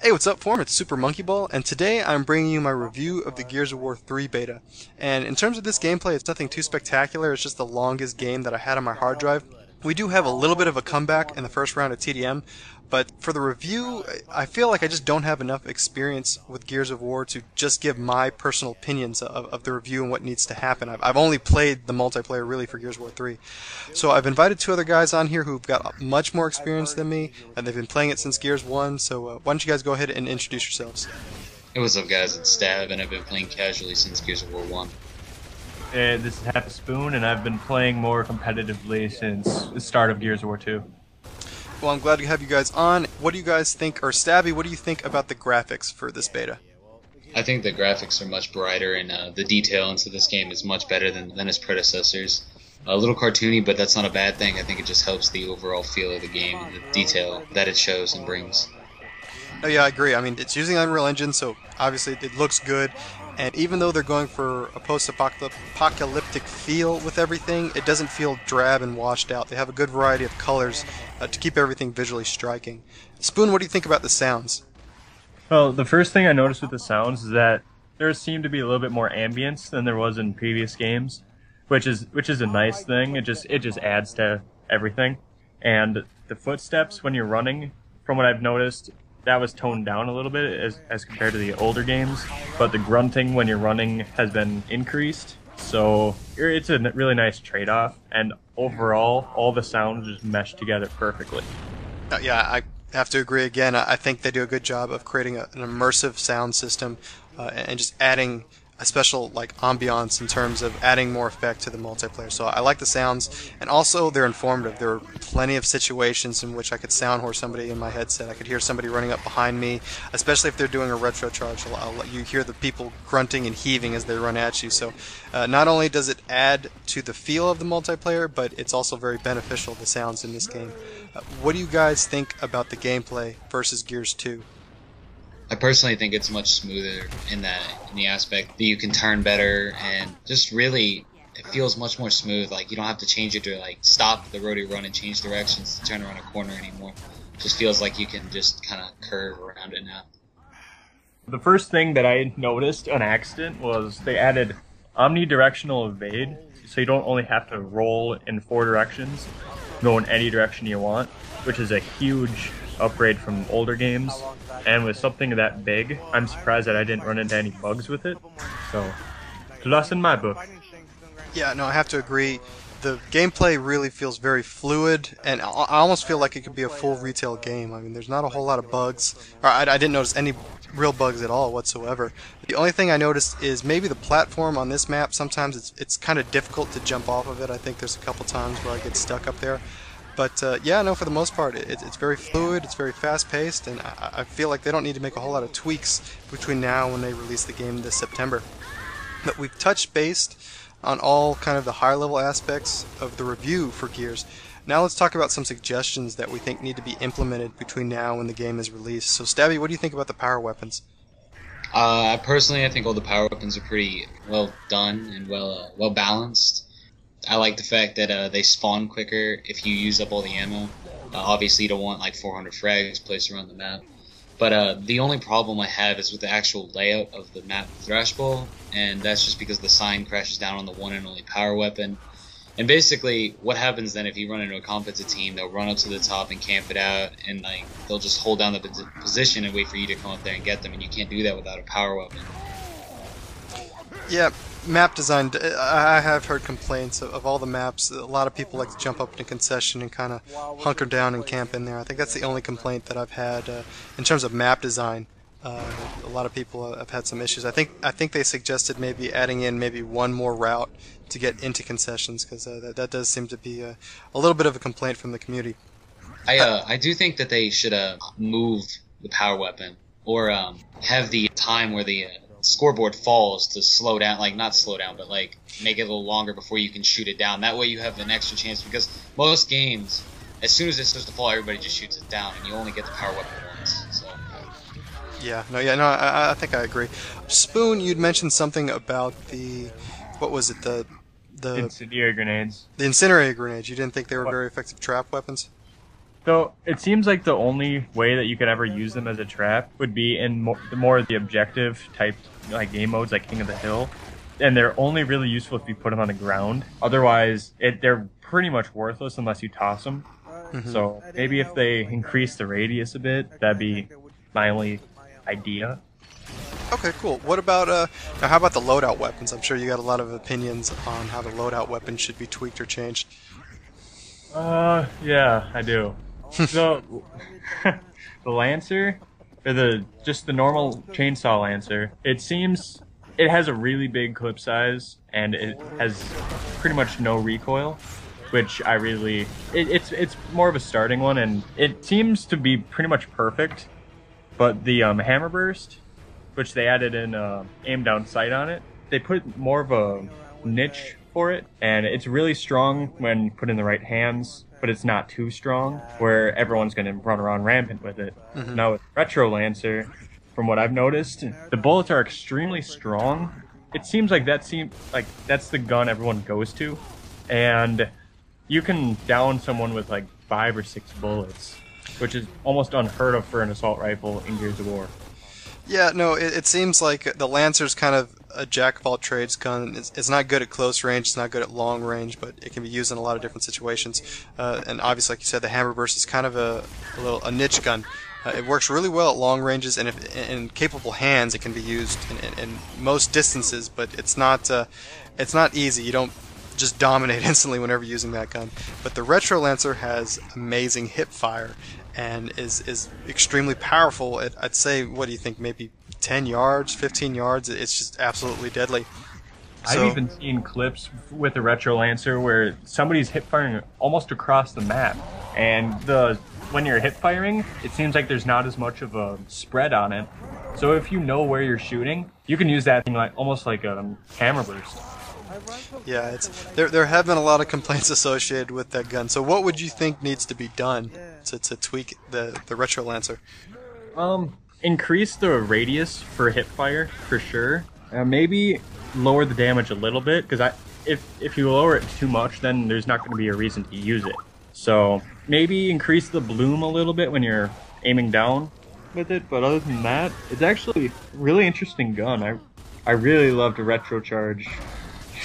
Hey, what's up, Form? It's Super Monkey Ball, and today I'm bringing you my review of the Gears of War 3 beta. And in terms of this gameplay, it's nothing too spectacular. It's just the longest game that I had on my hard drive. We do have a little bit of a comeback in the first round of TDM, but for the review, I feel like I just don't have enough experience with Gears of War to just give my personal opinions of the review and what needs to happen. I've only played the multiplayer really for Gears of War 3. So I've invited two other guys on here who've got much more experience than me, and they've been playing it since Gears 1, so why don't you guys go ahead and introduce yourselves? Hey, what's up, guys? It's Stab, and I've been playing casually since Gears of War 1. Hey, this is Half a Spoon, and I've been playing more competitively since the start of Gears of War 2. Well, I'm glad to have you guys on. What do you guys think, or Stabby, what do you think about the graphics for this beta? I think the graphics are much brighter, and the detail into this game is much better than its predecessors. A little cartoony, but that's not a bad thing. I think it just helps the overall feel of the game and the detail that it shows and brings. Oh yeah, I agree. I mean, it's using Unreal Engine, so obviously it looks good. And even though they're going for a post-apocalyptic feel with everything, it doesn't feel drab and washed out. They have a good variety of colors to keep everything visually striking. Spoon, what do you think about the sounds? Well, the first thing I noticed with the sounds is that there seemed to be a little bit more ambience than there was in previous games, which is a nice thing. It just adds to everything. And the footsteps when you're running, from what I've noticed, that was toned down a little bit as compared to the older games, but the grunting when you're running has been increased, so it's a really nice trade-off, and overall, all the sounds just mesh together perfectly. Yeah, I have to agree again. I think they do a good job of creating an immersive sound system and just adding a special ambiance in terms of adding more effect to the multiplayer. So I like the sounds, and also they're informative. There are plenty of situations in which I could sound horse somebody in my headset. I could hear somebody running up behind me, especially if they're doing a retro charge. You hear the people grunting and heaving as they run at you. So not only does it add to the feel of the multiplayer, but it's also very beneficial, the sounds in this game. What do you guys think about the gameplay versus Gears 2? I personally think it's much smoother in the aspect that you can turn better, and just really it feels much more smooth. Like you don't have to change it to stop the road you run and change directions to turn around a corner anymore. It just feels like you can just kind of curve around it now. The first thing that I noticed on accident was they added omnidirectional evade, so you don't only have to roll in 4 directions, go in any direction you want, which is a huge upgrade from older games. And with something that big, I'm surprised that I didn't run into any bugs with it. So, plus in my book. Yeah, no, I have to agree. The gameplay really feels very fluid, and I almost feel like it could be a full retail game. I mean, there's not a whole lot of bugs. Or I didn't notice any real bugs at all whatsoever. The only thing I noticed is maybe the platform on this map. Sometimes it's kind of difficult to jump off of it. I think there's a couple times where I get stuck up there. But yeah, no, for the most part, it's very fluid, it's very fast-paced, and I feel like they don't need to make a whole lot of tweaks between now and when they release the game this September. But we've touched base on all kind of the high-level aspects of the review for Gears. Now let's talk about some suggestions that we think need to be implemented between now and the game is released. So Stabby, what do you think about the power weapons? Personally, I think all the power weapons are pretty well done and well balanced. I like the fact that they spawn quicker if you use up all the ammo. Obviously, you don't want 400 frags placed around the map. But the only problem I have is with the actual layout of the map Thrash Bowl, and that's just because the sign crashes down on the one and only power weapon. And basically, what happens then if you run into a competitive team, they'll run up to the top and camp it out, and they'll just hold down the position and wait for you to come up there and get them, and you can't do that without a power weapon. Yeah, map design, I have heard complaints of all the maps. A lot of people like to jump up in a concession and kind of hunker down and camp in there. I think that's the only complaint that I've had in terms of map design. A lot of people have had some issues. I think they suggested maybe adding in maybe one more route to get into concessions, because that does seem to be a little bit of a complaint from the community. I do think that they should move the power weapon, or have the time where the scoreboard falls to slow down, not slow down, but make it a little longer before you can shoot it down. That way you have an extra chance, because most games, as soon as it starts to fall, everybody just shoots it down, and you only get the power weapon once. So. Yeah, no, I think I agree. Spoon, you'd mentioned something about what was it, the Incendiary grenades. The incendiary grenades. You didn't think they were very effective trap weapons? So it seems like the only way that you could ever use them as a trap would be in more of the objective type like game modes, like King of the Hill, and they're only really useful if you put them on the ground. Otherwise, they're pretty much worthless unless you toss them. So maybe if they increase the radius a bit, that'd be my only idea. Okay, cool. What about now? How about the loadout weapons? I'm sure you got a lot of opinions on how the loadout weapons should be tweaked or changed. Yeah, I do. So the Lancer, or just the normal chainsaw Lancer, it seems it has a really big clip size and it has pretty much no recoil, which I really it's more of a starting one, and it seems to be pretty much perfect. But the hammer burst, which they added in aim down sight on it, they put more of a niche for it, and it's really strong when put in the right hands, but it's not too strong where everyone's going to run around rampant with it. Now with Retro Lancer, from what I've noticed, the bullets are extremely strong. It seems like that's the gun everyone goes to, and you can down someone with like 5 or 6 bullets, which is almost unheard of for an assault rifle in Gears of War. Yeah, no, it seems like the Lancer's kind of a jack-of-all-trades gun. It's not good at close range, it's not good at long range, but it can be used in a lot of different situations. And obviously, like you said, the hammer burst is kind of a niche gun. It works really well at long ranges, and if in capable hands, it can be used in most distances. But it's not easy. You don't just dominate instantly whenever using that gun. But the Retro Lancer has amazing hip fire and is extremely powerful at, I'd say, what do you think, maybe 10 yards, 15 yards? It's just absolutely deadly. I've even seen clips with the Retro Lancer where somebody's hip firing almost across the map, and when you're hip firing, it seems like there's not as much of a spread on it. So if you know where you're shooting, you can use that thing almost like a hammer burst. Yeah, there have been a lot of complaints associated with that gun. So what would you think needs to be done to tweak the Retro Lancer? Increase the radius for hip fire for sure. Maybe lower the damage a little bit, because if you lower it too much, then there's not going to be a reason to use it. So maybe increase the bloom a little bit when you're aiming down with it. But other than that, it's actually a really interesting gun. I really love to retro charge.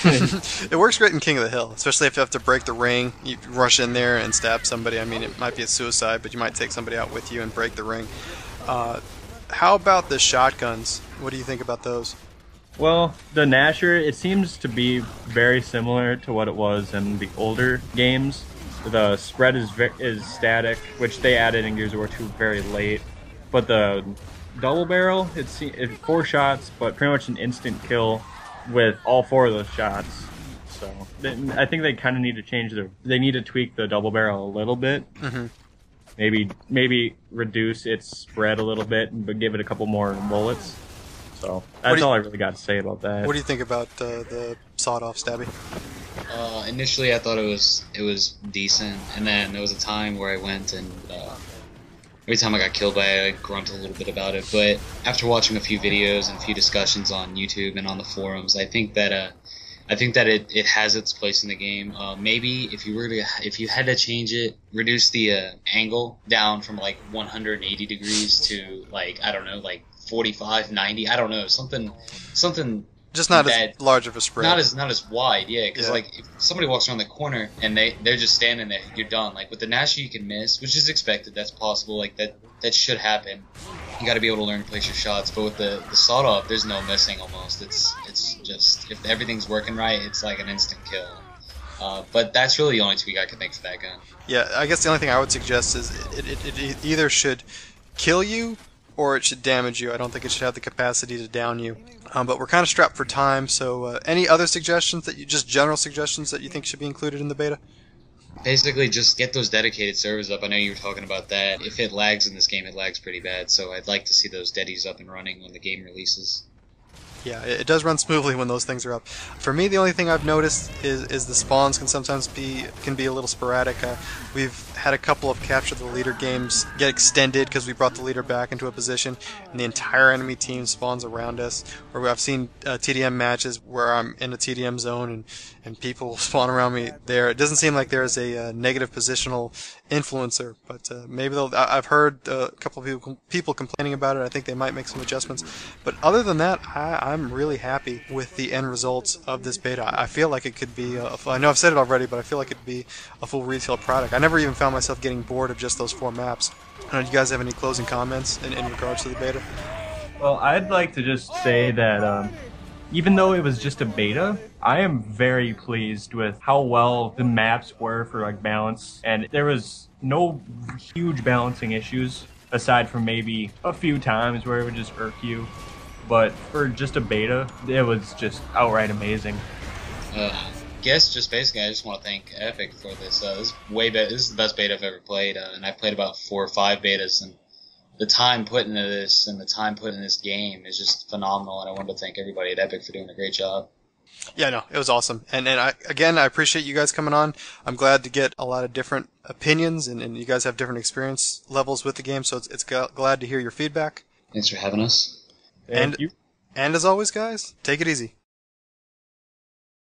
It works great in King of the Hill, especially if you have to break the ring. You rush in there and stab somebody. I mean, it might be a suicide, but you might take somebody out with you and break the ring. How about the shotguns? What do you think about those? Well, the Gnasher, it seems to be very similar to what it was in the older games. The spread is static, which they added in Gears of War 2 very late. But the double barrel, it's 4 shots, but pretty much an instant kill with all 4 of those shots. So I think they kind of need to change they need to tweak the double barrel a little bit. Maybe reduce its spread a little bit, but give it a couple more bullets. So that's all I really got to say about that. What do you think about the sawed-off Stabby? Initially, I thought it was decent, and then there was a time where I went and every time I got killed by it, I grunted a little bit about it. But after watching a few videos and a few discussions on YouTube and on the forums, I think that it has its place in the game. Maybe if you had to change it, reduce the angle down from like 180 degrees to like, I don't know, like 45, 90. I don't know, something. Just not as large of a spread. Not as wide, yeah. Because like if somebody walks around the corner and they're just standing there, you're done. Like with the Gnasher, you can miss, which is expected. That's possible. Like that should happen. You got to be able to learn to place your shots. But with the sawed off, there's no missing almost. It's just if everything's working right, it's like an instant kill. But that's really the only tweak I can think for that gun. Yeah, I guess the only thing I would suggest is it either should kill you or it should damage you. I don't think it should have the capacity to down you. But we're kind of strapped for time, so any other suggestions just general suggestions that you think should be included in the beta? Basically, just get those dedicated servers up. I know you were talking about that. If it lags in this game, it lags pretty bad, so I'd like to see those deddies up and running when the game releases. Yeah, it does run smoothly when those things are up. For me, the only thing I've noticed is the spawns can sometimes be a little sporadic. We've had a couple of capture the leader games get extended because we brought the leader back into a position and the entire enemy team spawns around us. Or I've seen TDM matches where I'm in a TDM zone and people spawn around me there. It doesn't seem like there's a negative positional influencer, but maybe they'll. I've heard a couple of people complaining about it. I think they might make some adjustments, but other than that, I'm really happy with the end results of this beta. I feel like it could be. I know I've said it already, but I feel like it'd be a full retail product. I never even found myself getting bored of just those 4 maps. I don't know, do you guys have any closing comments in regards to the beta? Well, I'd like to just say that even though it was just a beta, I am very pleased with how well the maps were for like balance, and there was no huge balancing issues aside from maybe a few times where it would just irk you. But for just a beta, it was just outright amazing. Guess just basically, I just want to thank Epic for this. This is the best beta I've ever played, and I've played about 4 or 5 betas, and the time put into this and the time put in this game is just phenomenal, and I wanted to thank everybody at Epic for doing a great job. Yeah, no, it was awesome. And I appreciate you guys coming on. I'm glad to get a lot of different opinions, and you guys have different experience levels with the game, so it's glad to hear your feedback. Thanks for having us. Thank you. And as always, guys, take it easy.